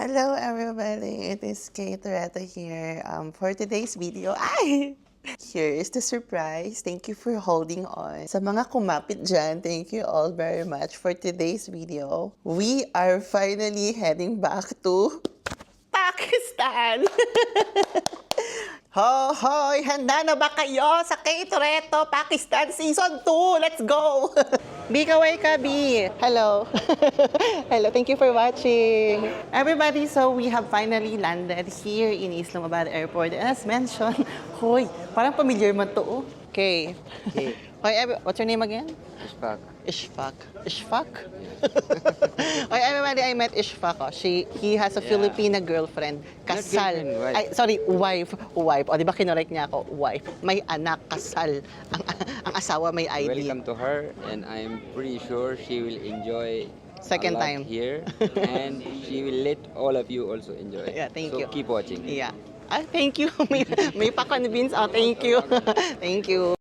Hello everybody, it is Kate Toretta here for today's video. Here is the surprise. Thank you for holding on. Sa mga kumapit dyan, thank you all very much for today's video. We are finally heading back to Pakistan! Hoy! Handa na ba kayo sa Kate Toretta Pakistan Season 2? Let's go! B, kaway ka, B. Hello. Hello, thank you for watching. Everybody, so we have finally landed here in Islamabad Airport. And as mentioned, hoy, parang familiar mo to. Okay. Hoy, what's your name again? Ishfaq. Ishfaq? Hoy, everybody, I met Ishfaq. Oh. He has a Filipina girlfriend. Kasal. Wife. O, di ba kinorek niya ako? Wife. May anak, kasal. Ang asawa may ID. Welcome to her, and I'm pretty sure she will enjoy Second a lot time. here, and she will let all of you also enjoy. Yeah, thank so you. Keep watching. Yeah. Thank you. May pa-convince. Oh, thank you. Thank you.